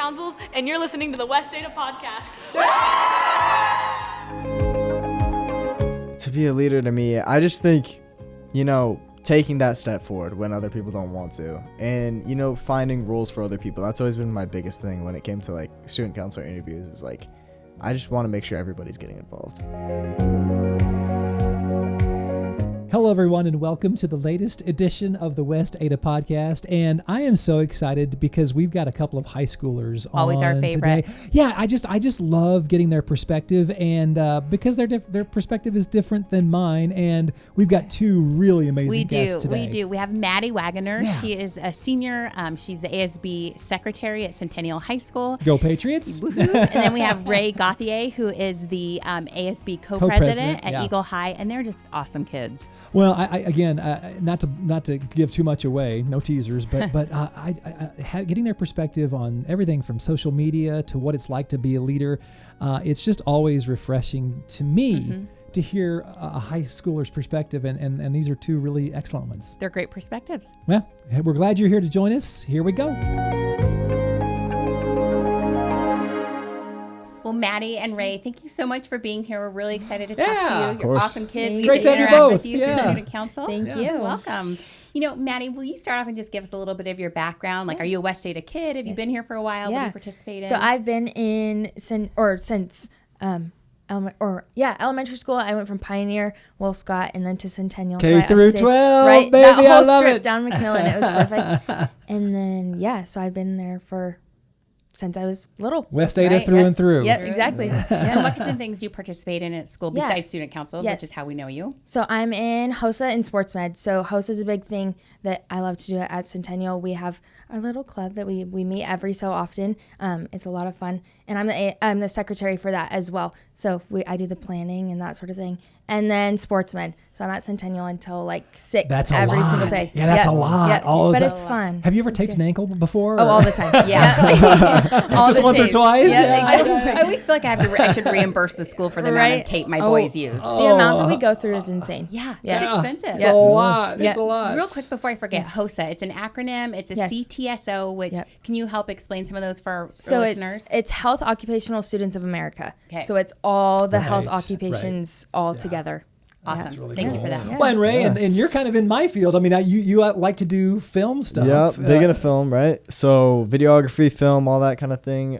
councils, and you're listening to the West Ada Podcast. To be a leader to me, I just think, taking that step forward when other people don't want to, and, finding roles for other people. That's always been my biggest thing when it came to like student council interviews is like, I just want to make sure everybody's getting involved. Hello, everyone, and welcome to the latest edition of the West Ada Podcast. And I am so excited because we've got a couple of high schoolers Always on our favorite. today. Yeah, I just love getting their perspective, and because their perspective is different than mine, and we've got two really amazing guests today. We do. We have Maddi Waggoner. Yeah. She is a senior. She's the ASB Secretary at Centennial High School. Go Patriots! And then we have Ray Gauthier, who is the ASB Co-President at Eagle High, and they're just awesome kids. Well, I again, not to give too much away, no teasers, but getting their perspective on everything from social media to what it's like to be a leader, it's just always refreshing to me to hear a high schooler's perspective, and these are two really excellent ones. They're great perspectives. Well, we're glad you're here to join us. Here we go. Well, Maddi and Ray, thank you so much for being here. We're really excited to talk to you. You're awesome kids. We Great get to have you interact both. with you through the student council. Thank you. You're welcome. Maddi, will you start off and just give us a little bit of your background? Like, are you a West Ada kid? Have you been here for a while? What do you participate in? So I've been in since elementary school. I went from Pioneer, Will Scott, and then to Centennial. K through 12, right, baby, that whole I love strip it. down McMillan. It was perfect. And then so I've been there since I was little. West Ada through and through. Yep, exactly. And what kinds of things do you participate in at school besides student council, which is how we know you? So I'm in HOSA and sports med. So HOSA is a big thing that I love to do at Centennial. We have our little club that we meet every so often. It's a lot of fun. And I'm the secretary for that as well. So I do the planning and that sort of thing. And then sports med. So I'm at Centennial until like 6 That's a every lot. single day. Yeah, that's a lot. Yep. All But the- it's fun. Have you ever taped an ankle before? Oh, all the time. Yeah. All Just the once or tapes. twice? Yeah. Yeah. I always feel like I should reimburse the school for the amount of tape my boys use. The amount that we go through is insane. Yeah, Yeah. it's expensive. It's a lot. It's a lot. Real quick before I forget, HOSA, it's an acronym. It's a CTSO, which can you help explain some of those for our listeners? It's Health Occupational Students of America. Okay. So it's all the health Right, occupations all together. Awesome. That's really Thank cool. you for that. Yeah. Well, and Ray, and you're kind of in my field. I mean, you like to do film stuff. Yep, big into film, right? So videography, film, all that kind of thing.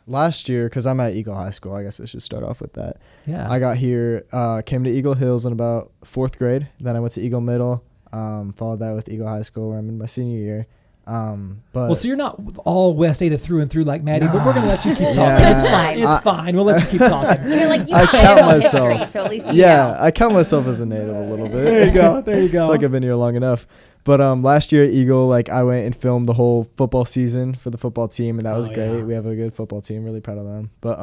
Last year, because I'm at Eagle High School, I guess I should start off with that. Yeah. I got here, came to Eagle Hills in about 4th grade. Then I went to Eagle Middle, followed that with Eagle High School where I'm in my senior year. Well, so you're not all West Ada through and through like Maddi, but we're going to let you keep talking. Yeah. It's fine. It's fine. We'll let you keep talking. You're like, you I have count Idaho history, myself. so at least you know. I count myself as a native a little bit. There you go. There you go. Like I've been here long enough. But last year at Eagle, I went and filmed the whole football season for the football team, and that was great. Yeah. We have a good football team. Really proud of them. But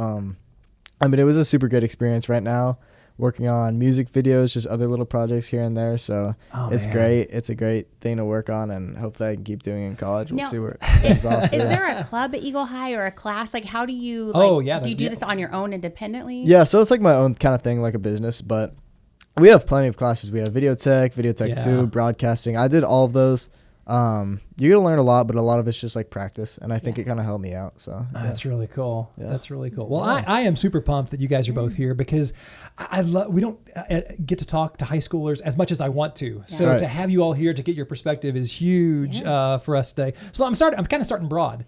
it was a super good experience. Right now, working on music videos, just other little projects here and there. So it's great. It's a great thing to work on, and hopefully I can keep doing it in college. We'll Now, see where it stems off. Is there a club at Eagle High or a class? Like, how do you? Do you do this on your own independently? Yeah, so it's like my own kind of thing, like a business, but we have plenty of classes. We have video tech 2, broadcasting. I did all of those. You're going to learn a lot, but a lot of it's just like practice, and I think it kind of helped me out. So That's really cool. Yeah. That's really cool. Well, I am super pumped that you guys are both here because we don't get to talk to high schoolers as much as I want to. So to have you all here to get your perspective is huge for us today. So I'm kind of starting broad.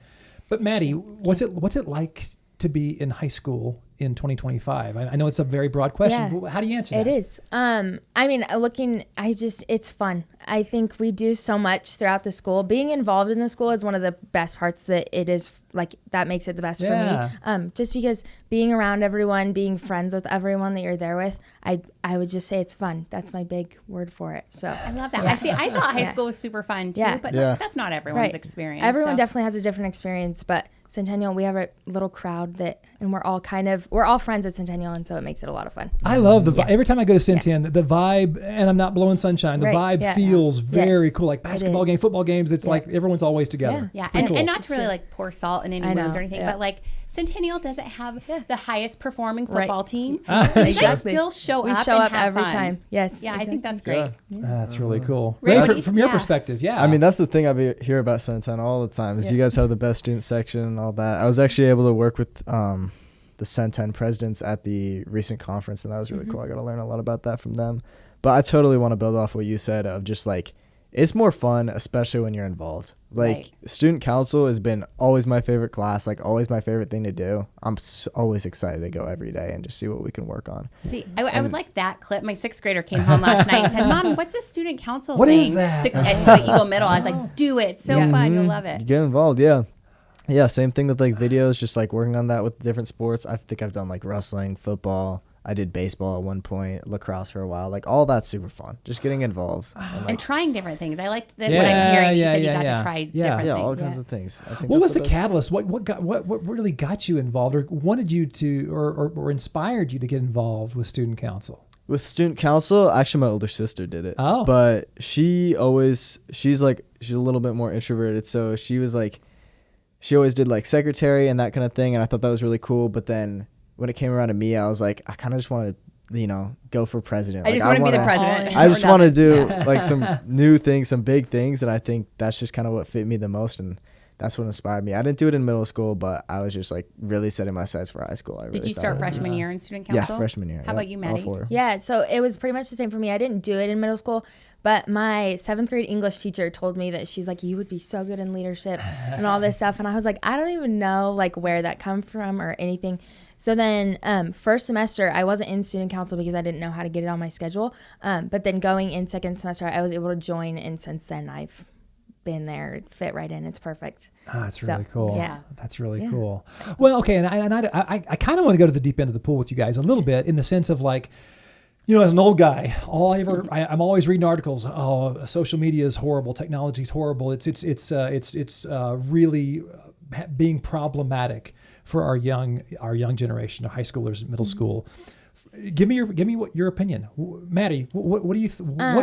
But Maddi, what's it like to be in high school in 2025? I know it's a very broad question. But how do you answer that? It is. It's fun. I think we do so much throughout the school. Being involved in the school is one of the best parts that it is, that makes it the best for me. Just because being around everyone, being friends with everyone that you're there with, I would just say it's fun. That's my big word for it. So I love that. I thought high school was super fun too, but that's not everyone's experience. Everyone definitely has a different experience, but Centennial, we have a little crowd that and we're all friends at Centennial, and so it makes it a lot of fun. I love the vibe. Every time I go to Centennial, the vibe, and I'm not blowing sunshine, the vibe feels very cool. Like basketball game, football games, it's like everyone's always together. Yeah, Cool. and not to really like pour salt in any wounds or anything, but like Centennial doesn't have the highest performing football team. You guys still show We up show and up have every fun. time. Yes. Yeah, I think that's great. That's really cool. Ray, Ray, what do you- from your yeah. perspective, I mean, that's the thing I hear about Centennial all the time is you guys have the best student section and all that. I was actually able to work with the Centennial presidents at the recent conference, and that was really cool. I got to learn a lot about that from them. But I totally want to build off what you said of just like, it's more fun, especially when you're involved. Like student council has been always my favorite class, like always my favorite thing to do. I'm always excited to go every day and just see what we can work on. See, I would like that clip. My 6th grader came home last night and said, "Mom, what's a student council What thing?" is that? It's like Eagle Middle. I was like, "Do it. It's so fun. You'll love it." You get involved, yeah. Yeah, same thing with like videos, just like working on that with different sports. I think I've done like wrestling, football. I did baseball at one point, lacrosse for a while. Like all that's super fun. Just getting involved. And trying different things. I liked that what I'm hearing. You said you got to try different Yeah, all things. kinds of things. I think What was that's the catalyst? What really got you involved, or wanted you to, or inspired you to get involved with student council? With student council, actually my older sister did it. Oh. But she's a little bit more introverted, so she always did like secretary and that kind of thing, and I thought that was really cool. But then when it came around to me, I was like, I kind of just want to, go for president. I just want to be the president. I just want to do like some new things, some big things, and I think that's just kind of what fit me the most, and that's what inspired me. I didn't do it in middle school, but I was just like really setting my sights for high school. Did you start freshman year in student council? Yeah, freshman year. How about you, Maddi? All 4. Yeah, so it was pretty much the same for me. I didn't do it in middle school, but my 7th grade English teacher told me that she's like, you would be so good in leadership and all this stuff. And I was like, I don't even know like where that come from or anything. So then first semester, I wasn't in student council because I didn't know how to get it on my schedule. But then going in second semester, I was able to join. And since then, I've been there, fit right in. It's perfect. That's really cool. Yeah. That's really cool. Well, okay. And I kind of want to go to the deep end of the pool with you guys a little bit in the sense of like, as an old guy, I'm always reading articles. Oh, social media is horrible. Technology is horrible. It's really being problematic for our young generation, our high schoolers, middle school. Give me your opinion, Maddi. What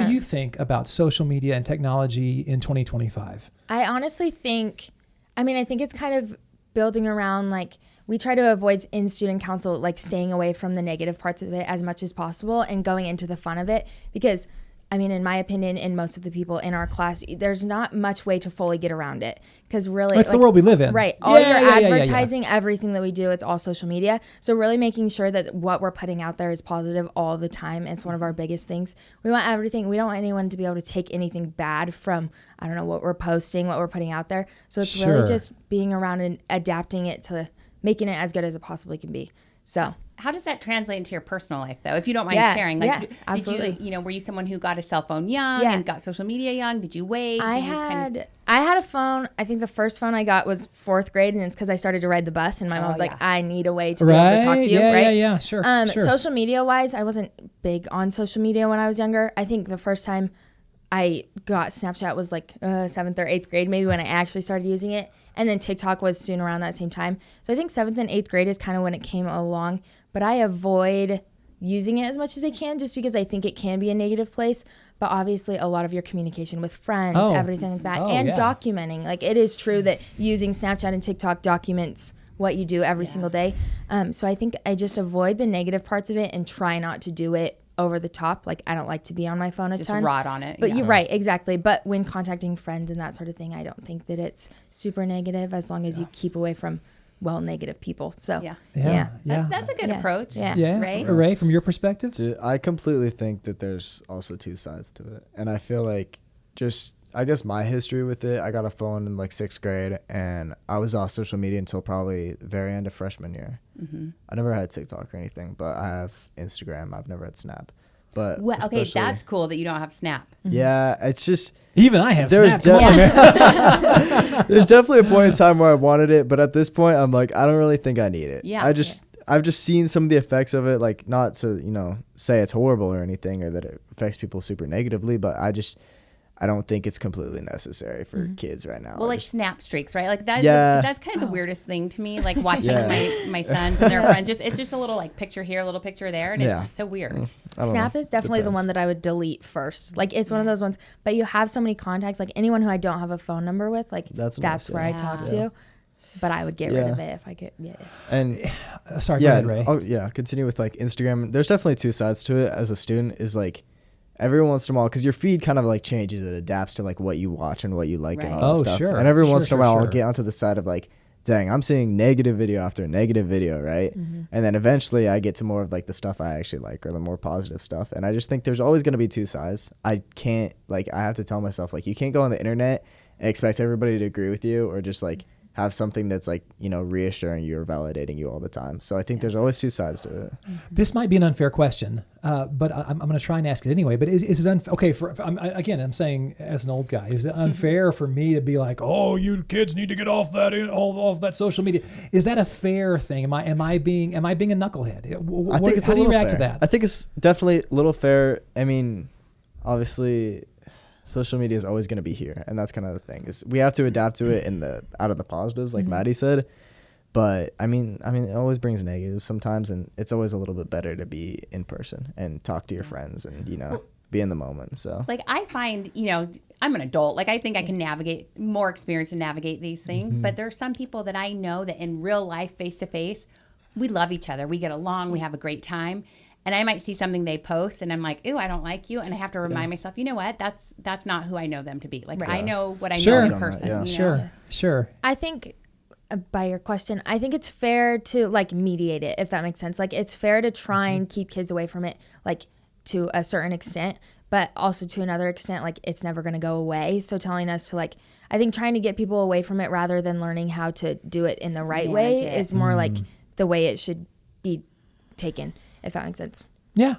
do you think about social media and technology in 2025? I honestly think, I think it's kind of building around like, we try to avoid in student council, like staying away from the negative parts of it as much as possible and going into the fun of it. Because, in my opinion, and most of the people in our class, there's not much way to fully get around it. Because really, it's the world we live in. Right. All your advertising, everything that we do, it's all social media. So really making sure that what we're putting out there is positive all the time. It's one of our biggest things. We want everything. We don't want anyone to be able to take anything bad from, what we're posting, what we're putting out there. So it's really just being around and adapting it to making it as good as it possibly can be. So how does that translate into your personal life, though? If you don't mind sharing, absolutely. Did you, were you someone who got a cell phone young and got social media young? Did you wait? I had a phone. I think the first phone I got was 4th grade, and it's because I started to ride the bus, and my mom was like, "I need a way to be able to talk to you." Yeah, sure. Social media wise, I wasn't big on social media when I was younger. I think the first time I got Snapchat was like 7th or 8th grade, maybe when I actually started using it. And then TikTok was soon around that same time. So I think 7th and 8th grade is kind of when it came along. But I avoid using it as much as I can just because I think it can be a negative place. But obviously a lot of your communication with friends, everything like that, and documenting. Like it is true that using Snapchat and TikTok documents what you do every single day. So I think I just avoid the negative parts of it and try not to do it over the top. Like I don't like to be on my phone a ton. Just rot on it. But you're right, exactly. But when contacting friends and that sort of thing, I don't think that it's super negative as long as you keep away from negative people. So that's a good approach. Yeah. Ray, from your perspective? Dude, I completely think that there's also 2 sides to it. And I feel like I guess my history with it, I got a phone in like 6th grade and I was off social media until probably the very end of freshman year. Mm-hmm. I never had TikTok or anything, but I have Instagram. I've never had Snap. But okay, that's cool that you don't have Snap. Yeah, it's just... Even I have Snap. There's definitely a point in time where I wanted it, but at this point, I'm like, I don't really think I need it. Yeah. I've just seen some of the effects of it, like not to, say it's horrible or anything or that it affects people super negatively, but I don't think it's completely necessary for kids right now. Well, like snap streaks, right? Like that's that's kind of the weirdest thing to me. Like watching my sons and their friends. It's just a little like picture here, a little picture there, and it's just so weird. Snap is definitely the one that I would delete first. Like it's one of those ones. But you have so many contacts. Like anyone who I don't have a phone number with, like that's where I talk to. But I would get rid of it if I could. Yeah. And sorry, go ahead, Ray. Oh yeah, continue with like Instagram. There's definitely two sides to it. As a student, is like every once in a while, because your feed kind of like changes, it adapts to like what you watch and what you like and all that stuff. Sure. And every once in a while, I'll get onto the side of like, dang, I'm seeing negative video after negative video, right? And then eventually I get to more of like the stuff I actually like or the more positive stuff. And I just think there's always going to be two sides. I can't like, I have to tell myself like, you can't go on the internet and expect everybody to agree with you or just like have something that's like, you know, reassuring you or validating you all the time. So I think there's always two sides to it. This might be an unfair question, but I'm going to try and ask it anyway. But is it unfair? Okay, I'm saying as an old guy, is it unfair for me to be like, oh, you kids need to get off that social media? Is that a fair thing? Am I being a knucklehead? I think it's how do you react to that? I think it's definitely a little fair. I mean, obviously, social media is always going to be here, and that's kind of the thing is we have to adapt to it out of the positives, like Maddi said. But I mean, it always brings negatives sometimes, and it's always a little bit better to be in person and talk to your friends and be in the moment. So like I find I'm an adult. Like I think I can navigate more experience to navigate these things. But there are some people that I know that in real life, face to face, we love each other. We get along. We have a great time. And I might see something they post and I'm like, ooh, I don't like you. And I have to remind myself, you know what? That's not who I know them to be. Like I know what I know in person. Sure. I think by your question, I think it's fair to like mediate it, if that makes sense. Like it's fair to try and keep kids away from it, like to a certain extent, but also to another extent, like it's never going to go away. So telling us to like, I think trying to get people away from it rather than learning how to do it in the right way is more like the way it should be taken. If that makes sense. Yeah.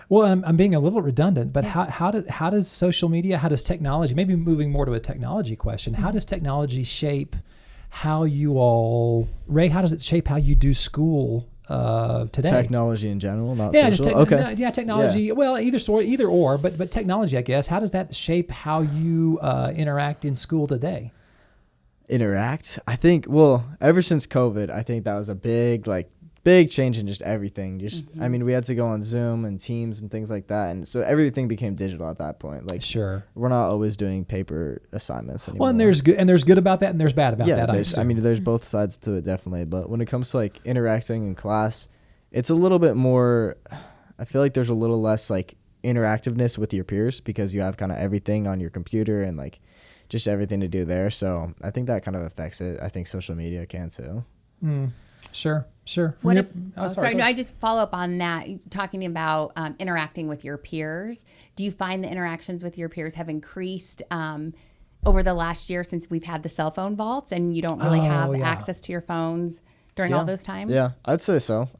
Well, I'm being a little redundant, but how does social media, how does technology, maybe moving more to a technology question, how does technology shape how you all, Ray, how does it shape how you do school today? Technology in general, not social? Technology. Yeah. Well, either or, but technology, I guess. How does that shape how you interact in school today? Interact? I think, ever since COVID, I think that was a big change in just everything. I mean, we had to go on Zoom and Teams and things like that, and so everything became digital at that point. Like, sure, we're not always doing paper assignments anymore. Well, and there's good about that, and there's bad about that. There's both sides to it, definitely. But when it comes to like interacting in class, it's a little bit more. I feel like there's a little less like interactiveness with your peers because you have kind of everything on your computer and like just everything to do there. So I think that kind of affects it. I think social media can too. Sure. I just follow up on that, talking about interacting with your peers. Do you find the interactions with your peers have increased over the last year since we've had the cell phone vaults and you don't really have access to your phones during all those times? Yeah, I'd say so.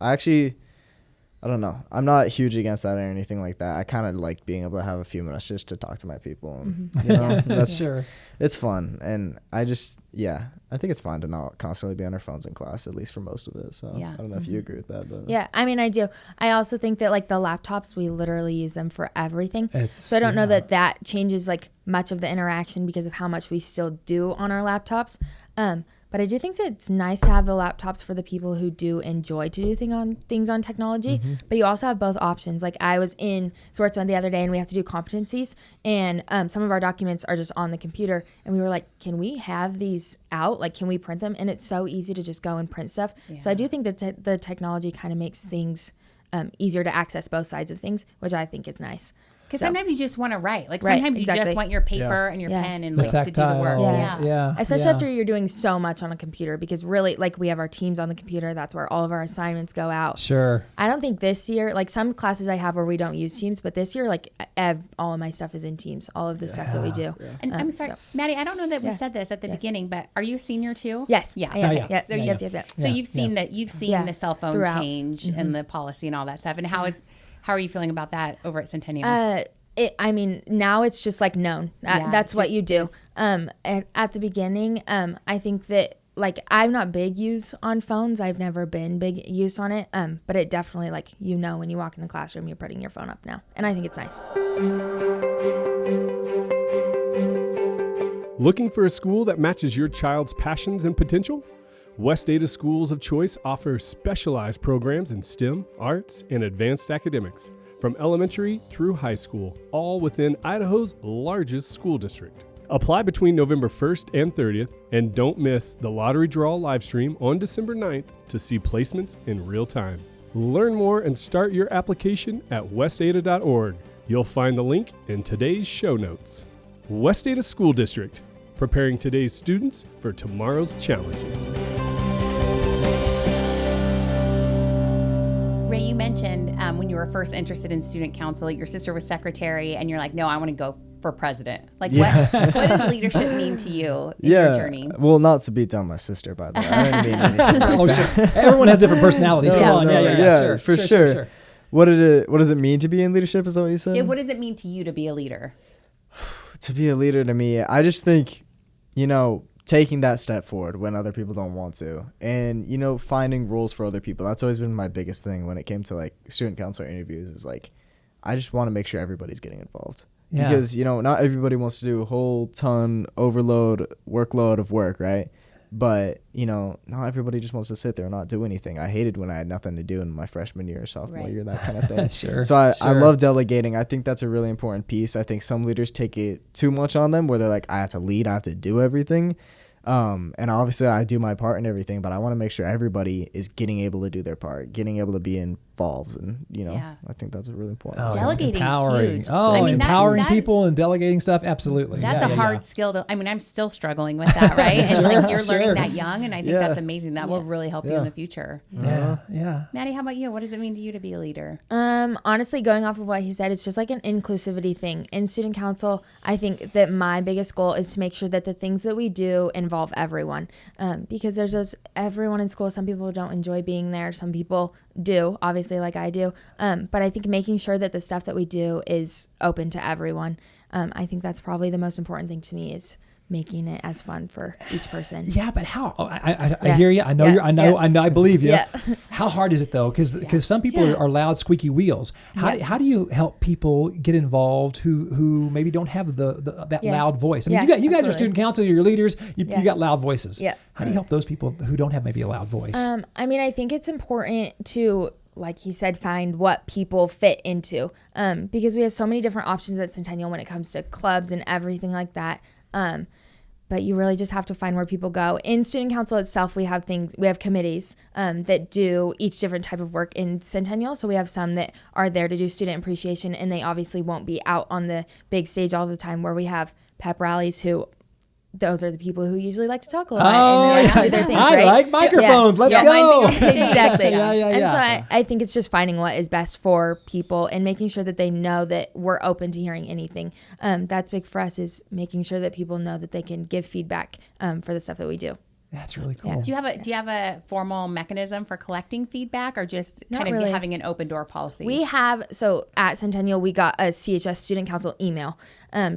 I don't know. I'm not huge against that or anything like that. I kind of like being able to have a few minutes just to talk to my people. And, that's it's fun. And I think it's fun to not constantly be on our phones in class, at least for most of it. So I don't know if you agree with that. But yeah, I mean, I do. I also think that like the laptops, we literally use them for everything. So I don't know that changes like much of the interaction because of how much we still do on our laptops. But I do think that it's nice to have the laptops for the people who do enjoy to do things on technology. But you also have both options. Like I was in Sportsman the other day and we have to do competencies and some of our documents are just on the computer. And we were like, can we have these out? Like, can we print them? And it's so easy to just go and print stuff. Yeah. So I do think that the technology kind of makes things easier to access both sides of things, which I think is nice. Because sometimes you just want to write. Like sometimes you just want your paper and your pen and like to do the work. Yeah. Especially after you're doing so much on a computer because really like we have our teams on the computer. That's where all of our assignments go out. Sure. I don't think this year, like some classes I have where we don't use Teams, but this year like all of my stuff is in Teams. All of the stuff that we do. Yeah. And I'm sorry, Maddi, I don't know that we said this at the beginning, but are you a senior too? Yes. Yeah. So you've seen the cell phone throughout. Change and the policy and all that stuff. And how are you feeling about that over at Centennial? Now it's just like known. That's what you do. At the beginning, I think that like I'm not big use on phones. I've never been big use on it. But it definitely like when you walk in the classroom, you're putting your phone up now, and I think it's nice. Looking for a school that matches your child's passions and potential? West Ada Schools of Choice offer specialized programs in STEM, arts, and advanced academics, from elementary through high school, all within Idaho's largest school district. Apply between November 1st and 30th, and don't miss the lottery draw live stream on December 9th to see placements in real time. Learn more and start your application at westada.org. You'll find the link in today's show notes. West Ada School District, preparing today's students for tomorrow's challenges. Ray, you mentioned when you were first interested in student council, your sister was secretary, and you're like, no, I want to go for president. Like, what does leadership mean to you in your journey? Well, not to beat down my sister, by the way. I didn't mean anything. Oh, sure. Everyone has different personalities. Come on. Yeah, for sure. What does it mean to be in leadership? Is that what you said? Yeah, what does it mean to you to be a leader? To be a leader to me, I just think, taking that step forward when other people don't want to, and, finding roles for other people. That's always been my biggest thing when it came to like student council interviews is like, I just want to make sure everybody's getting involved. Yeah. Because, not everybody wants to do a whole ton workload of work, right? But, not everybody just wants to sit there and not do anything. I hated when I had nothing to do in my freshman year or sophomore year, that kind of thing. Sure. So I love delegating. I think that's a really important piece. I think some leaders take it too much on them where they're like, I have to lead, I have to do everything. And obviously I do my part and everything, but I want to make sure everybody is getting able to do their part, getting able to be involved. And, I think that's really important. Delegating empowering. is huge. Empowering people and delegating stuff. Absolutely. That's a hard skill to, I'm still struggling with that, right? And like you're learning that young, and I think that's amazing. That will really help you in the future. Yeah. Maddi, how about you? What does it mean to you to be a leader? Honestly, going off of what he said, it's just like an inclusivity thing. In student council, I think that my biggest goal is to make sure that the things that we do involve everyone. Because there's everyone in school. Some people don't enjoy being there. Some people do, obviously, like I do. But I think making sure that the stuff that we do is open to everyone. I think that's probably the most important thing to me is making it as fun for each person. Yeah, but how? I hear you. I know I believe you. Yeah. How hard is it though? Because some people are loud, squeaky wheels. How do you help people get involved who maybe don't have that loud voice? I mean, you guys are student council, you're leaders. You got loud voices. Yeah. How do you help those people who don't have maybe a loud voice? I think it's important to, like he said, find what people fit into. Because we have so many different options at Centennial when it comes to clubs and everything like that. But you really just have to find where people go. In student council itself, we have committees that do each different type of work in Centennial. So we have some that are there to do student appreciation, and they obviously won't be out on the big stage all the time, where we have pep rallies those are the people who usually like to talk a lot and they like to do their things, right? I like microphones. Let's go. Exactly. And so yeah. I think it's just finding what is best for people and making sure that they know that we're open to hearing anything. That's big for us, is making sure that people know that they can give feedback for the stuff that we do. That's really cool. Yeah. Do you have a formal mechanism for collecting feedback, or just kind of having an open door policy? We have, so at Centennial, we got a CHS Student Council email.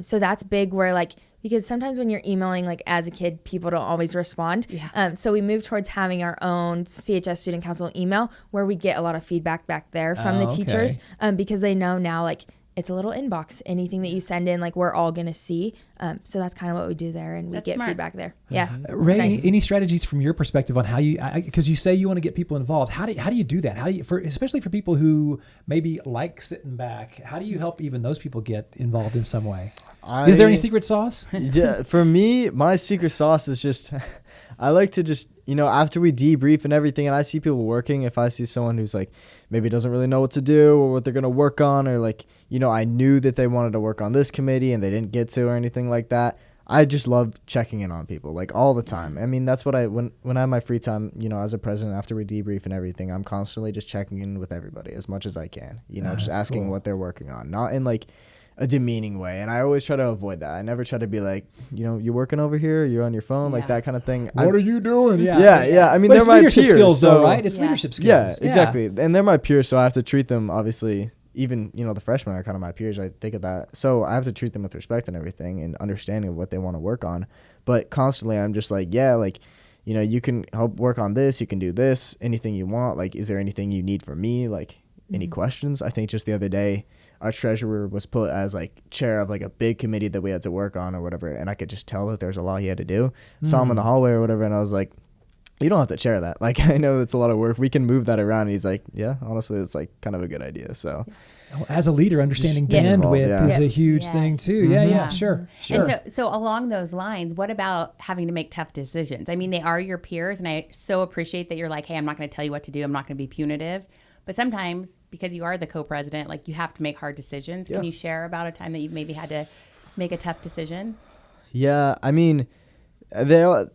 So that's big, where because sometimes when you're emailing, as a kid, people don't always respond. Yeah. So we moved towards having our own CHS Student Council email, where we get a lot of feedback back there from the teachers, because they know now, it's a little inbox. Anything that you send in, we're all going to see. So that's kind of what we do there, and we get feedback there. Yeah. Ray, any strategies from your perspective on how you, because you say you want to get people involved. How do you do that? Especially for people who maybe like sitting back, how do you help even those people get involved in some way? Is there any secret sauce? Yeah, for me, my secret sauce is just, I like to just, after we debrief and everything, and I see people working, if I see someone who's maybe doesn't really know what to do or what they're going to work on, or I knew that they wanted to work on this committee and they didn't get to, or anything like that, I just love checking in on people all the time. I mean, that's what when I have my free time, as a president, after we debrief and everything, I'm constantly just checking in with everybody as much as I can, just asking what they're working on, not in a demeaning way. And I always try to avoid that. I never try to be you're working over here, you're on your phone, that kind of thing. What are you doing? Yeah. I mean, but they're my peers. Leadership skills, though, right? It's leadership skills. Yeah, exactly. And they're my peers, so I have to treat them, obviously, even, the freshmen are kind of my peers. I think of that. So I have to treat them with respect and everything, and understanding of what they want to work on. But constantly I'm just you can help work on this, you can do this, anything you want. Is there anything you need from me? any questions. I think just the other day, our treasurer was put as like chair of like a big committee that we had to work on or whatever, and I could just tell that there's a lot he had to do. Saw him in the hallway or whatever, and I was like, you don't have to chair that. Like, I know it's a lot of work. We can move that around. And he's like, yeah, honestly, it's like kind of a good idea. So as a leader, understanding Just get involved, bandwidth is a huge Yes. thing too. Yeah, sure. And so along those lines, what about having to make tough decisions? I mean, they are your peers, and I so appreciate that you're like, hey, I'm not going to tell you what to do. I'm not going to be punitive. But sometimes, because you are the co-president, like, you have to make hard decisions. Can you share about a time that you've maybe had to make a tough decision? Yeah, I mean,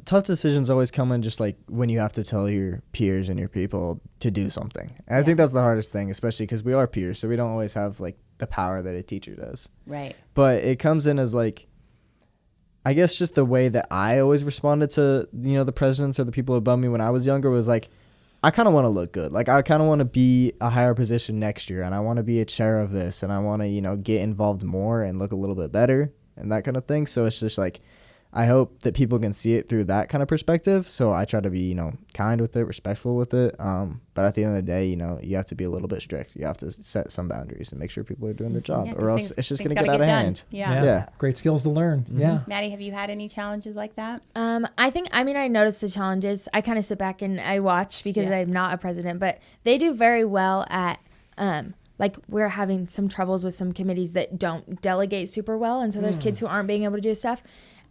tough decisions always come in just like when you have to tell your peers and your people to do something. And I think that's the hardest thing, especially because we are peers, so we don't always have like the power that a teacher does. Right. But it comes in as like, I guess just the way that I always responded to, you know, the presidents or the people above me when I was younger was like, I kind of want to look good. Like, I kind of want to be a higher position next year, and I want to be a chair of this, and I want to, you know, get involved more and look a little bit better and that kind of thing. So it's just like, I hope that people can see it through that kind of perspective. So I try to be, you know, kind with it, respectful with it. But at the end of the day, you know, you have to be a little bit strict. You have to set some boundaries and make sure people are doing their job, or else it's just going to get out of hand. Yeah. Great skills to learn. Yeah. Maddi, have you had any challenges like that? I noticed the challenges. I kind of sit back and I watch because I'm not a president, but they do very well at, like, we're having some troubles with some committees that don't delegate super well. And so there's kids who aren't being able to do stuff.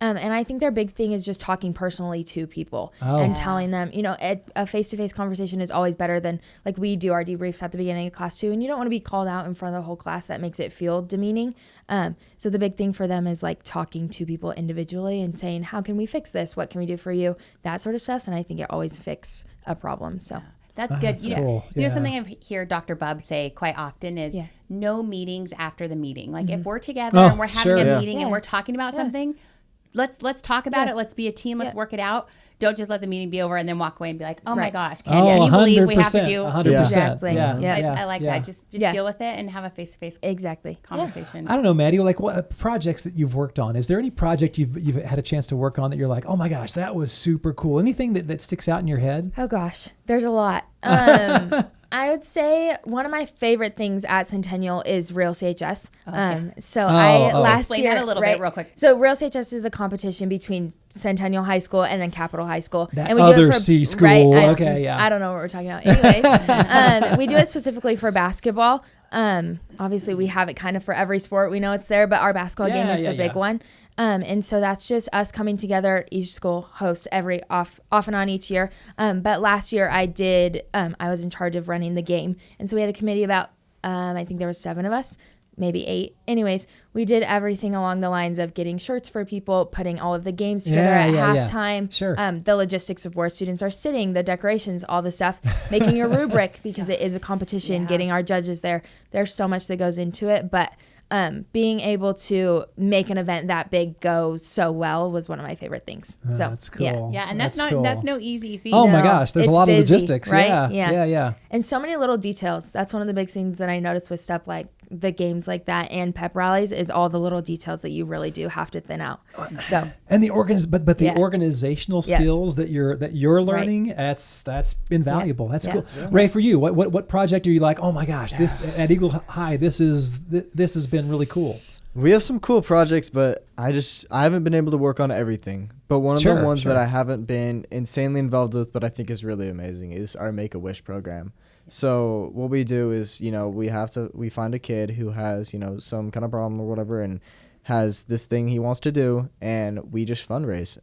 And I think their big thing is just talking personally to people and telling them, you know, a face-to-face conversation is always better than, like, we do our debriefs at the beginning of class too. And you don't want to be called out in front of the whole class. That makes it feel demeaning. So the big thing for them is like talking to people individually and saying, how can we fix this? What can we do for you? That sort of stuff. And I think it always fixes a problem. So. That's good. That's cool. You know, something I hear Dr. Bub say quite often is no meetings after the meeting. Like, if we're together and we're having a meeting and we're talking about something, let's talk about it. Let's be a team. Let's work it out. Don't just let the meeting be over and then walk away and be like, oh my gosh, can you believe we have to do 100%. Exactly. I like that. Just deal with it and have a face-to-face conversation. I don't know, Maddi, like, what projects that you've worked on? Is there any project you've had a chance to work on that you're like, oh my gosh, that was super cool? Anything that sticks out in your head? Oh gosh, there's a lot. I would say one of my favorite things at Centennial is Real CHS. Last Explain year, that a little bit real quick. So Real CHS is a competition between Centennial High School and then Capitol High School. That and we other do it for, C school. Right, Okay, I don't know what we're talking about. Anyways, we do it specifically for basketball. Obviously we have it kind of for every sport. We know it's there, but our basketball game is the big one. And so that's just us coming together. Each school hosts every off and on each year. But last year I was in charge of running the game. And so we had a committee about, I think there was 7 of us, maybe 8. Anyways, we did everything along the lines of getting shirts for people, putting all of the games together at halftime, Sure. The logistics of where students are sitting, the decorations, all the stuff, making a rubric because it is a competition, getting our judges there. There's so much that goes into it, but being able to make an event that big go so well was one of my favorite things. So that's cool. Yeah, and that's no easy feat. Oh my gosh, there's a lot of logistics, right? Yeah. And so many little details. That's one of the big things that I noticed with stuff like the games like that and pep rallies is all the little details that you really do have to thin out. So and the organizational skills that you're learning, that's invaluable. That's cool. Ray, for you, what project are you like, oh my gosh, this at Eagle High, this has been really cool? We have some cool projects, but I haven't been able to work on everything. But one of the ones that I haven't been insanely involved with, but I think is really amazing, is our Make-A-Wish program. So what we do is, you know, we find a kid who has, you know, some kind of problem or whatever and has this thing he wants to do, and we just fundraise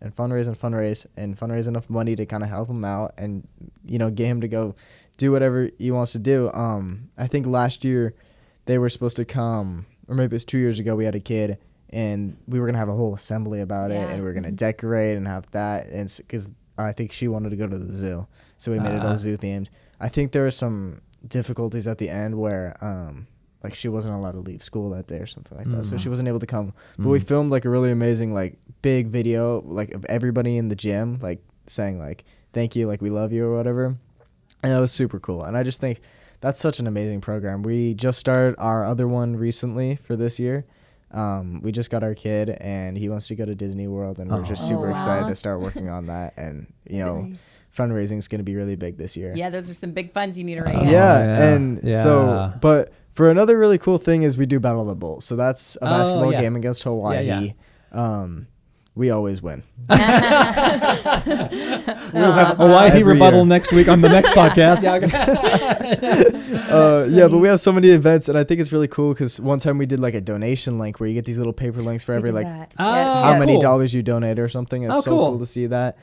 enough money to kind of help him out and, you know, get him to go do whatever he wants to do. I think last year they were supposed to come, or maybe it was 2 years ago, we had a kid and we were going to have a whole assembly about it, and we were going to decorate and have that, and because I think she wanted to go to the zoo, so we made it all zoo themed. I think there were some difficulties at the end where like she wasn't allowed to leave school that day or something like that, so she wasn't able to come. But we filmed like a really amazing like big video like of everybody in the gym like saying like thank you, like we love you or whatever, and that was super cool. And I just think that's such an amazing program. We just started our other one recently for this year. We just got our kid and he wants to go to Disney World, and we're just super excited to start working on that. And fundraising is going to be really big this year. Yeah, those are some big funds you need to raise. So, but for another really cool thing is we do Battle of the Bowl. So that's a basketball game against Hawaii. We always win. We'll have Hawaii rebuttal next week on the next podcast. But we have so many events, and I think it's really cool because one time we did like a donation link where you get these little paper links for every how many dollars you donate or something. It's cool to see that.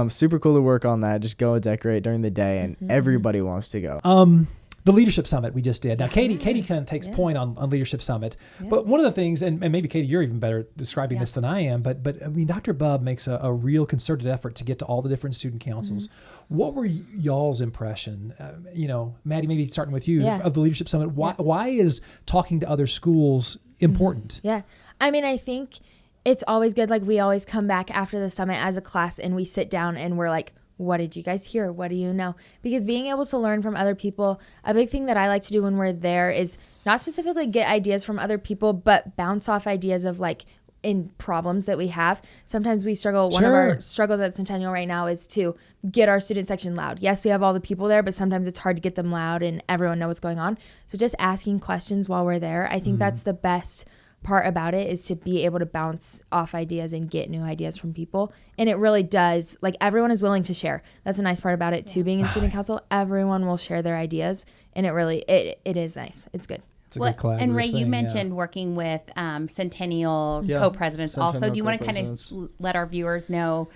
Super cool to work on that. Just go and decorate during the day, and everybody wants to go. The Leadership Summit we just did. Now, Katie kind of takes point on Leadership Summit. Yeah. But one of the things, and maybe, Katie, you're even better describing this than I am, but I mean, Dr. Bubb makes a real concerted effort to get to all the different student councils. What were y'all's impression, Maddi, maybe starting with you, of the Leadership Summit? Why is talking to other schools important? Yeah. I mean, I think it's always good. Like, we always come back after the summit as a class and we sit down and we're like, what did you guys hear? What do you know? Because being able to learn from other people, a big thing that I like to do when we're there is not specifically get ideas from other people, but bounce off ideas of like in problems that we have. Sometimes we struggle. One of our struggles at Centennial right now is to get our student section loud. Yes, we have all the people there, but sometimes it's hard to get them loud and everyone know what's going on. So just asking questions while we're there, I think that's the best part about it, is to be able to bounce off ideas and get new ideas from people. And it really does, like, everyone is willing to share. That's a nice part about it too. Being in student council, everyone will share their ideas, and it really it is nice. It's good. It's a good collaborative and Ray, thing, you mentioned working with Centennial Co-Presidents also. Do you want to kind of let our viewers know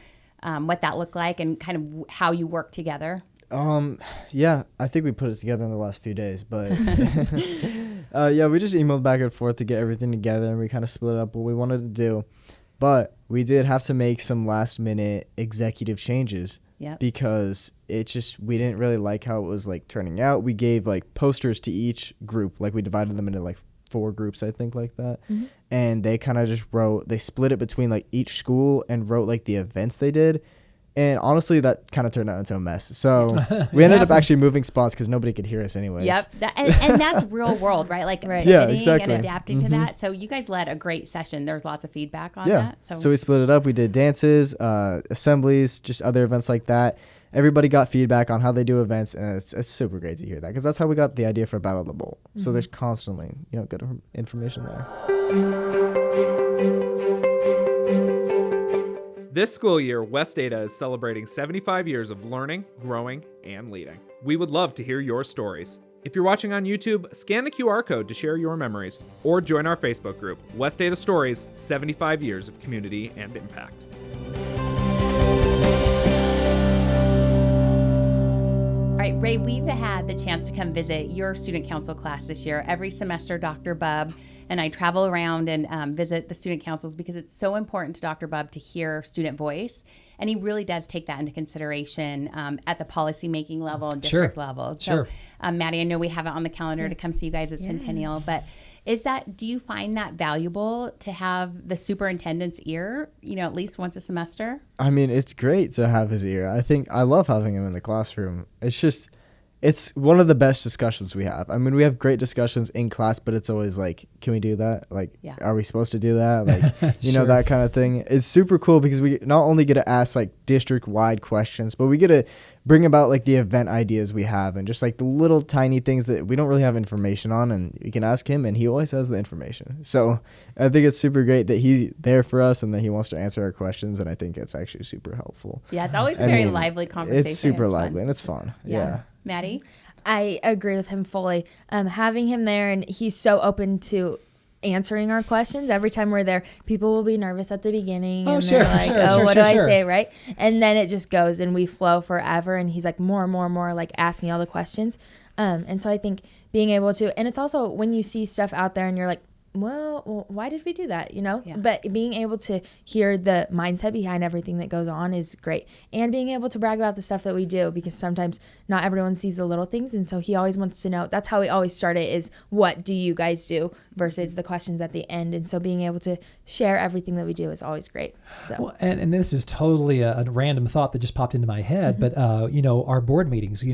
what that looked like and kind of how you work together? I think we put it together in the last few days, but we just emailed back and forth to get everything together, and we kind of split up what we wanted to do. But we did have to make some last minute executive changes because we didn't really like how it was like turning out. We gave like posters to each group, like we divided them into like 4 groups, I think, like that. And they kind of just they split it between like each school and wrote like the events they did. And honestly, that kind of turned out into a mess. So we ended up actually moving spots because nobody could hear us anyways. Yep. And that's real world, right? Like pivoting and adapting to that. So you guys led a great session. There's lots of feedback on that. So we split it up. We did dances, assemblies, just other events like that. Everybody got feedback on how they do events, and it's super great to hear that because that's how we got the idea for Battle of the Bowl. So there's constantly, good information there. This school year, West Ada is celebrating 75 years of learning, growing, and leading. We would love to hear your stories. If you're watching on YouTube, scan the QR code to share your memories, or join our Facebook group, West Ada Stories, 75 Years of Community and Impact. All right, Ray, we've had the chance to come visit your student council class this year. Every semester, Dr. Bubb and I travel around and visit the student councils because it's so important to Dr. Bubb to hear student voice. And he really does take that into consideration at the policymaking level and district level. So, Maddi, I know we have it on the calendar to come see you guys at Centennial, but do you find that valuable to have the superintendent's ear, at least once a semester? I mean, it's great to have his ear. I love having him in the classroom. It's one of the best discussions we have. I mean, we have great discussions in class, but it's always like, can we do that? Like, are we supposed to do that? Like, that kind of thing. It's super cool because we not only get to ask like district-wide questions, but we get to bring about like the event ideas we have and just like the little tiny things that we don't really have information on, and we can ask him and he always has the information. So I think it's super great that he's there for us and that he wants to answer our questions, and I think it's actually super helpful. Yeah, it's always a lively conversation. It's super lively and it's fun. Yeah. Maddi? I agree with him fully. Having him there, and he's so open to answering our questions. Every time we're there, people will be nervous at the beginning. What do I say, right? And then it just goes and we flow forever. And he's like more and more and more like ask me all the questions. And so I think being able to, and it's also when you see stuff out there and you're like, well, why did we do that? But being able to hear the mindset behind everything that goes on is great. And being able to brag about the stuff that we do, because sometimes not everyone sees the little things. And so he always wants to know. That's how we always start it, is what do you guys do versus the questions at the end. And so being able to share everything that we do is always great. So, well, and this is totally a random thought that just popped into my head, but our board meetings,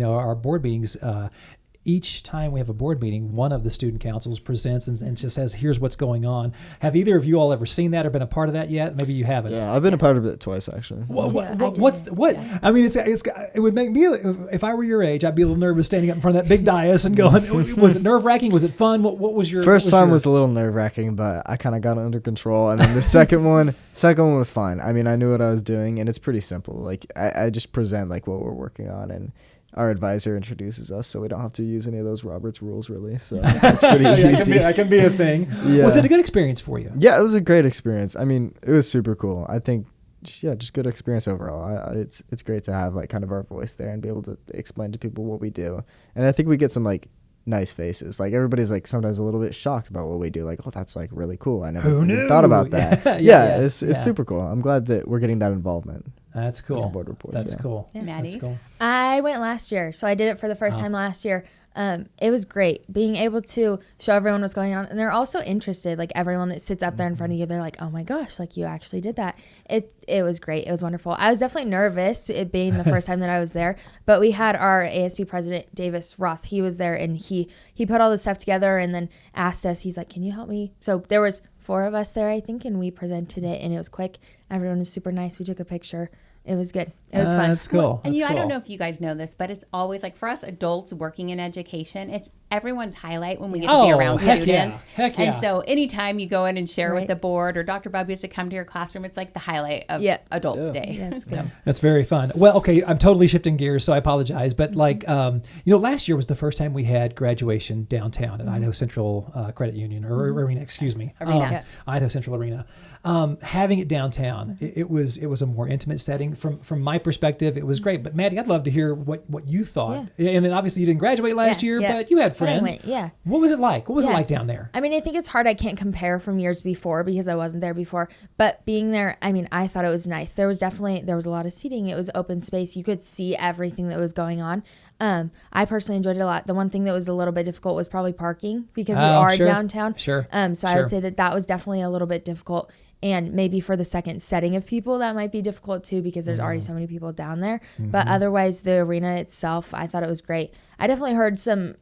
each time we have a board meeting, one of the student councils presents and just says, here's what's going on. Have either of you all ever seen that or been a part of that yet? Maybe you haven't. Yeah, I've been a part of it twice, actually. I mean, it would make me, if I were your age, I'd be a little nervous standing up in front of that big dais and going, was it nerve-wracking? Was it fun? What was your... First time was a little nerve-wracking, but I kind of got it under control. And then the second one was fine. I mean, I knew what I was doing, and it's pretty simple. Like, I just present, like, what we're working on, and our advisor introduces us, so we don't have to use any of those Robert's rules, really. So it's pretty easy. That can be a thing. Yeah. Was it a good experience for you? Yeah, it was a great experience. I mean, it was super cool. I think, just good experience overall. It's great to have, like, kind of our voice there and be able to explain to people what we do. And I think we get some, like, nice faces. Like, everybody's, like, sometimes a little bit shocked about what we do. Like, oh, that's, like, really cool. I never even thought about that. Yeah, it's super cool. I'm glad that we're getting that involvement. That's cool. Board reports, That's cool. Yeah. Maddi? That's cool. I went last year, so I did it for the first time last year. It was great being able to show everyone what's going on, and they're also interested. Like, everyone that sits up there in front of you, they're like, "Oh my gosh, like, you actually did that." It was great. It was wonderful. I was definitely nervous, it being the first time that I was there, but we had our ASB president, Davis Roth. He was there, and he put all this stuff together, and then asked us. He's like, "Can you help me?" So there was 4 of us there, I think, and we presented it, and it was quick. Everyone was super nice. We took a picture. It was good. It was fun. That's cool. Well, and That's I don't cool. know if you guys know this, but it's always like for us adults working in education, it's everyone's highlight when we get to be around students. Heck yeah. And so anytime you go in and share with Right. the board or Dr. Bob gets to come to your classroom, it's like the highlight of Adults Day. That's good. That's very fun. Well, okay, I'm totally shifting gears, so I apologize. But like, last year was the first time we had graduation downtown at Idaho Central Credit Union, or Arena, excuse me. Arena. Idaho Central Arena. Having it downtown, it was a more intimate setting. From my perspective, it was great. But Maddi, I'd love to hear what you thought. And then obviously you didn't graduate last year, but you had friends. But I went, yeah. What was it like? What was it like down there? I mean, I think it's hard. I can't compare from years before because I wasn't there before. But being there, I mean, I thought it was nice. There was a lot of seating. It was open space. You could see everything that was going on. I personally enjoyed it a lot. The one thing that was a little bit difficult was probably parking because you are downtown. Sure. So I would say that was definitely a little bit difficult. And maybe for the second setting of people, that might be difficult too because there's already so many people down there. But otherwise, the arena itself, I thought it was great. I definitely heard some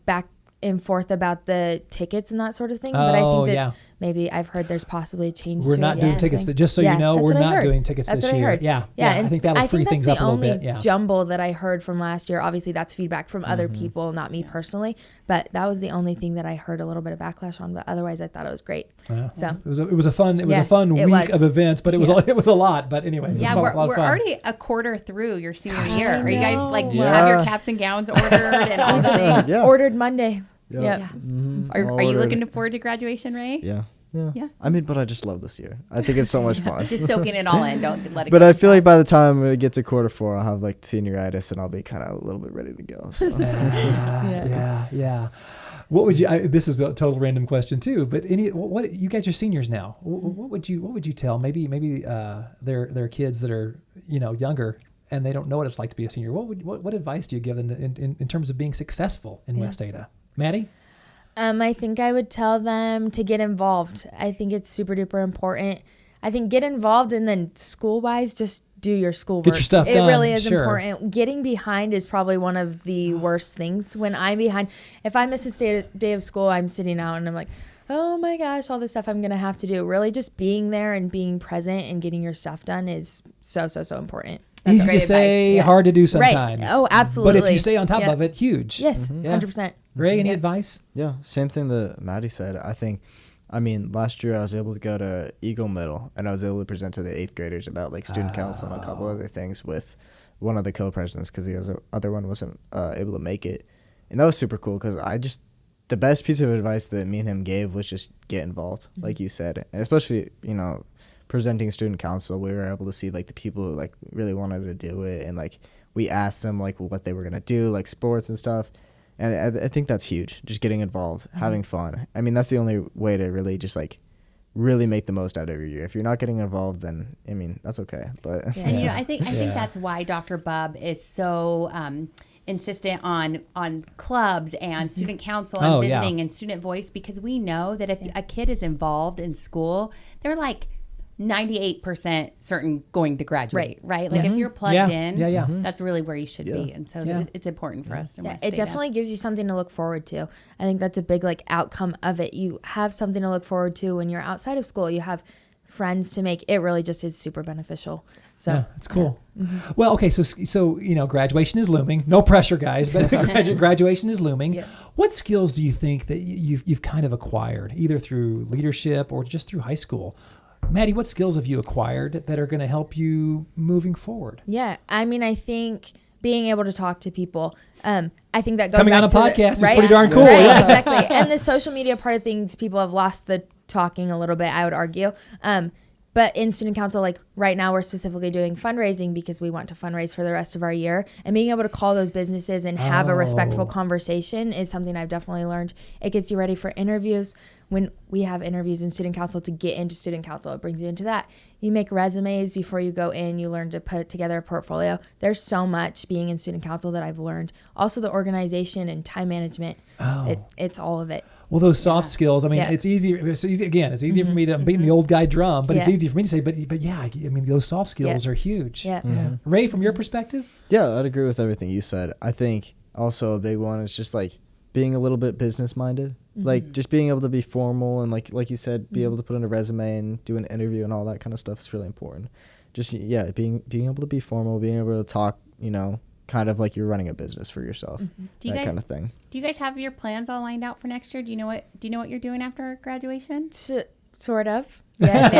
back and forth about the tickets and that sort of thing. But I think that maybe I've heard there's possibly a change We're to not it. doing tickets. Just so you know, we're not doing tickets this year. Yeah. And I think that'll free things up a little bit. that's the only jumble that I heard from last year. Obviously, that's feedback from other people, not me personally. But that was the only thing that I heard a little bit of backlash on. But otherwise, I thought it was great. So it was a fun week of events, but it was a lot. But anyway, Yeah, it was a lot of we're fun. already a quarter through your senior Gosh, year. I Are you guys know. like Yeah. have your caps and gowns ordered and all the things? ordered Monday. Yeah. Yep. Are you looking forward to graduation, Ray? Yeah. Yeah. I mean, but I just love this year. I think it's so much fun. Just soaking it all in. Don't let it But go I too feel like fast. by the time we get to quarter 4, I'll have like senioritis and I'll be kind of a little bit ready to go. So. Yeah. What would you? This is a total random question too. But what you guys are seniors now? What would you tell? Maybe their kids that are younger and they don't know what it's like to be a senior. What advice do you give them in terms of being successful in West Ada? Maddi? I think I would tell them to get involved. I think it's super duper important. I think get involved, and then school wise, just do your schoolwork. Get your stuff done. It really is Sure. important. Getting behind is probably one of the worst things. When I'm behind, if I miss a day of school, I'm sitting out and I'm like, oh my gosh, all this stuff I'm going to have to do. Really just being there and being present and getting your stuff done is so important. Easy great to say, advice. hard to do Right. sometimes. Oh, absolutely. But if you stay on top Yeah. of it, huge. Yes, Yeah. 100%. Ray, any advice? Yeah, same thing that Maddi said. I mean, last year I was able to go to Eagle Middle, and I was able to present to the 8th graders about like student council and a couple other things with one of the co-presidents because the other one wasn't able to make it. And that was super cool because the best piece of advice that me and him gave was just get involved, like you said. And especially, presenting student council, we were able to see like the people who like really wanted to do it, and like we asked them like what they were going to do, like sports and stuff. And I think that's huge, just getting involved, having fun. I mean, that's the only way to really just, like, really make the most out of your year. If you're not getting involved, then, I mean, that's okay. But And, I think that's why Dr. Bub is so insistent on clubs and student council and visiting and student voice, because we know that if a kid is involved in school, they're like 98% certain going to graduate, right? Like if you're plugged in, that's really where you should be. And so it's important for us to it definitely gives you something to look forward to. I think that's a big like outcome of it. You have something to look forward to when you're outside of school. You have friends to make. It really just is super beneficial. So yeah, that's cool. Well, okay, so you know, graduation is looming. No pressure, guys, but graduation is looming. Yeah. What skills do you think that you've kind of acquired, either through leadership or just through high school? Maddi, what skills have you acquired that are going to help you moving forward? Yeah, I mean, I think being able to talk to people. I think that goes coming back on a to podcast is right? pretty darn cool. Right, Yeah. exactly. And the social media part of things, people have lost the talking a little bit, I would argue. But in student council, like right now, we're specifically doing fundraising because we want to fundraise for the rest of our year. And being able to call those businesses and have a respectful conversation is something I've definitely learned. It gets you ready for interviews. When we have interviews in student council to get into student council, it brings you into that. You make resumes before you go in. You learn to put together a portfolio. There's so much being in student council that I've learned. Also the organization and time management. It's all of it. Well, those soft skills, I mean, it's easy. It's easier for me to beat the old guy drum, but it's easy for me to say, but yeah, I mean, those soft skills are huge. Yeah. Ray, from your perspective? Yeah, I'd agree with everything you said. I think also a big one is just like being a little bit business minded, like just being able to be formal and like you said, be able to put in a resume and do an interview and all that kind of stuff is really important. Just, being able to be formal, being able to talk, you know, kind of like you're running a business for yourself, kind of thing. Do you guys have your plans all lined out for next year? Do you know what you're doing after graduation? Sort of. Yes.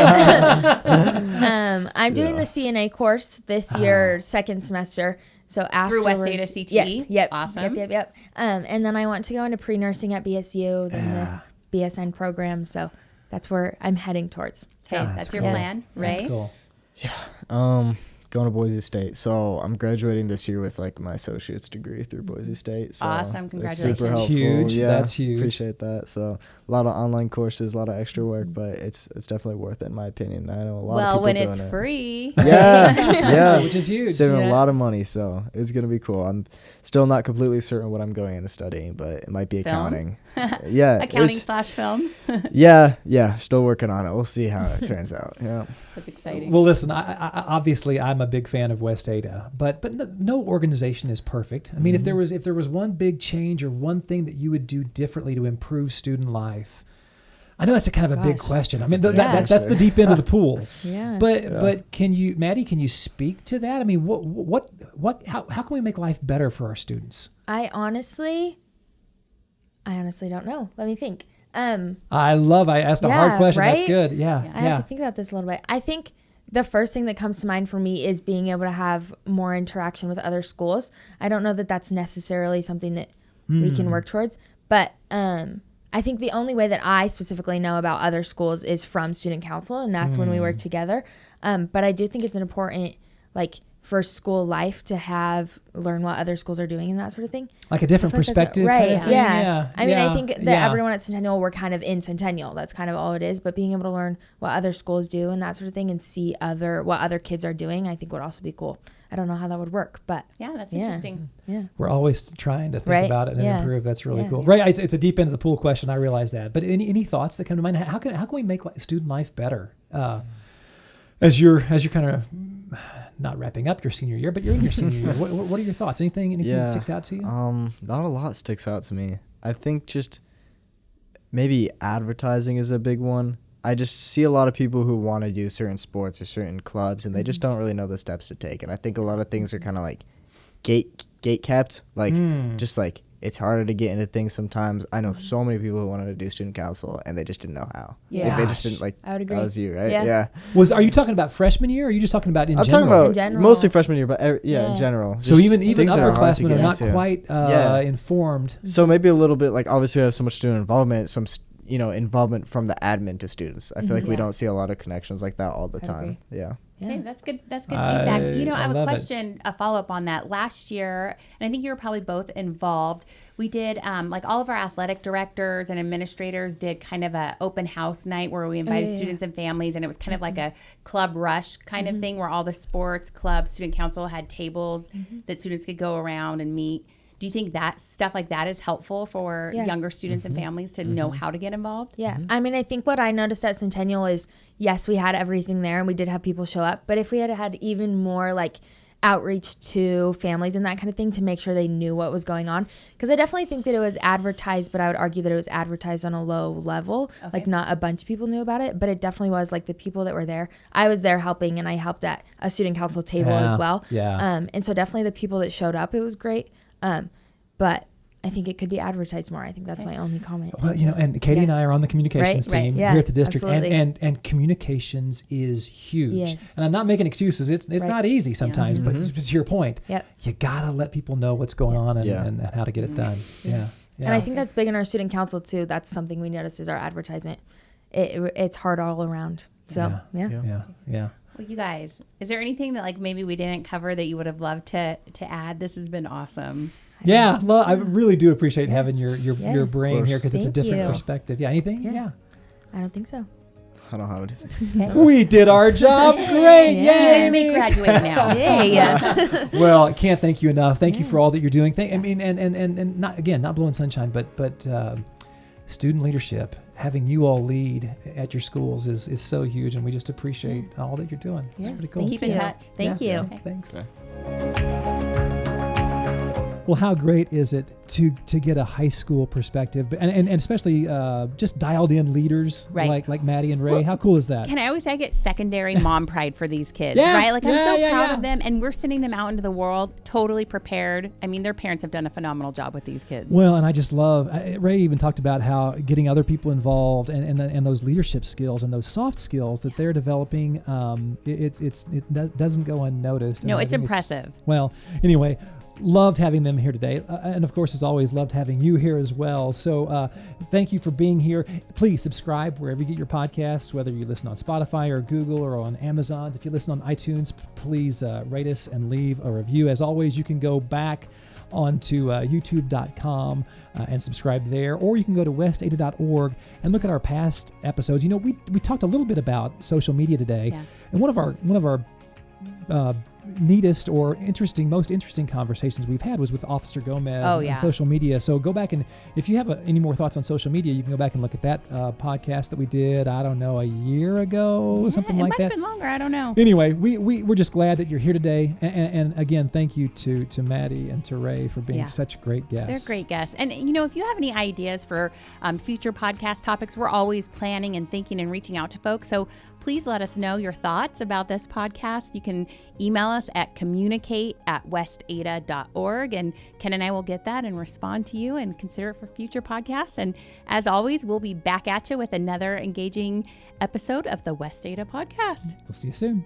I'm doing the CNA course this year, second semester. So after through West Ada CTE. Yes. Yep. Awesome. Yep. And then I want to go into pre-nursing at BSU, then the BSN program. So that's where I'm heading towards. Okay, that's your plan, Ray? That's cool. Yeah. Going to Boise State. So I'm graduating this year with like my associate's degree through Boise State. So awesome. Congratulations. Super helpful. Huge. Yeah, that's huge. Appreciate that. So a lot of online courses, a lot of extra work, but it's definitely worth it in my opinion. I know a lot of people when doing it's free. Yeah. Which is huge. Saving a lot of money, so it's going to be cool. I'm still not completely certain what I'm going into studying, but it might be accounting. Yeah. Accounting/film. Yeah. Still working on it. We'll see how it turns out. Yeah. That's exciting. Well, listen, I obviously I'm a big fan of West Ada, but no organization is perfect. I mean, if there was one big change or one thing that you would do differently to improve student life, I know that's a kind of a big question. I mean, that's the deep end of the pool. But can you, Maddi, can you speak to that? I mean, how can we make life better for our students? I honestly don't know. Let me think. I asked a hard question. Right? That's good. Yeah. I have to think about this a little bit. I think the first thing that comes to mind for me is being able to have more interaction with other schools. I don't know that that's necessarily something that we can work towards, but I think the only way that I specifically know about other schools is from student council, and that's when we work together. But I do think it's an important, for school life to learn what other schools are doing and that sort of thing. Like a different perspective. Right. Kind of thing? Yeah. I mean, I think that everyone at Centennial, we're kind of in Centennial. That's kind of all it is. But being able to learn what other schools do and that sort of thing and see what other kids are doing, I think would also be cool. I don't know how that would work, but that's interesting. Yeah. We're always trying to think about it and improve. That's really cool. Right. It's a deep end of the pool question. I realize that. But any thoughts that come to mind? How can we make student life better? As you're kind of not wrapping up your senior year, but you're in your senior year. What are your thoughts? Anything that sticks out to you? Not a lot sticks out to me. I think just maybe advertising is a big one. I just see a lot of people who want to do certain sports or certain clubs, and they just don't really know the steps to take. And I think a lot of things are kind of like gate kept. Just like it's harder to get into things sometimes. I know so many people who wanted to do student council, and they just didn't know how. Yeah. They just didn't I would agree. That was you, right? Yeah. Are you talking about freshman year, or are you just talking about in general? I'm talking about in general. mostly freshman year, but in general. So Just even things that are hard to upperclassmen get are not into. quite informed. So maybe a little bit, obviously we have so much student involvement, involvement from the admin to students. I feel like we don't see a lot of connections like that all the time. Yeah. Okay, that's good. That's good feedback. I have a question, a follow-up on that. Last year, and I think you were probably both involved, we did, all of our athletic directors and administrators did kind of a open house night where we invited students and families, and it was kind of like a club rush kind of thing where all the sports, clubs, student council had tables that students could go around and meet. Do you think that stuff like that is helpful for younger students and families to know how to get involved? Yeah. I mean, I think what I noticed at Centennial is, yes, we had everything there and we did have people show up, but if we had even more like outreach to families and that kind of thing to make sure they knew what was going on, because I definitely think that it was advertised, but I would argue that it was advertised on a low level. Like not a bunch of people knew about it, but it definitely was like the people that were there. I was there helping, and I helped at a student council table as well. And so definitely the people that showed up, it was great. But I think it could be advertised more. I think that's my only comment. Well, and Katie and I are on the communications team here at the district, and communications is huge. Yes. And I'm not making excuses. It's not easy sometimes, but to your point, you gotta let people know what's going on and how to get it done. Yeah. And I think that's big in our student council too. That's something we notice is our advertisement. It's hard all around. So yeah. Well, you guys, is there anything that like maybe we didn't cover that you would have loved to add? This has been awesome. Yeah, I really do appreciate having your brain here, because it's a different perspective. Yeah, anything? Yeah. I don't think so. I don't have anything. We did our job. Great. You guys may graduate now. Well, I can't thank you enough. Thank you for all that you're doing. And not blowing sunshine, but student leadership, having you all lead at your schools is so huge, and we just appreciate all that you're doing. It's pretty cool. Keep in touch. Thank you. Okay. Thanks. Well, how great is it to get a high school perspective, and especially just dialed in leaders like Maddi and Ray? Well, how cool is that? Can I always say I get secondary mom pride for these kids, right? Like I'm so proud of them, and we're sending them out into the world totally prepared. I mean, their parents have done a phenomenal job with these kids. Well, and I just love, Ray even talked about how getting other people involved and those leadership skills and those soft skills that they're developing, it doesn't go unnoticed. No, it's impressive. Well, anyway, loved having them here today. And of course, as always, loved having you here as well. So thank you for being here. Please subscribe wherever you get your podcasts, whether you listen on Spotify or Google or on Amazon. If you listen on iTunes, please rate us and leave a review. As always, you can go back onto youtube.com and subscribe there, or you can go to westada.org and look at our past episodes. We talked a little bit about social media today, and one of our neatest or most interesting conversations we've had was with Officer Gomez on social media. So go back, and if you have any more thoughts on social media, you can go back and look at that podcast that we did, I don't know, a year ago, something like that. It might have been longer, I don't know. Anyway, we're just glad that you're here today. And again, thank you to Maddi and to Ray for being such great guests. They're great guests. And if you have any ideas for future podcast topics, we're always planning and thinking and reaching out to folks. So please let us know your thoughts about this podcast. You can email us at communicate@westada.org, and Ken and I will get that and respond to you and consider it for future podcasts. And as always, we'll be back at you with another engaging episode of the West Ada podcast. We'll see you soon.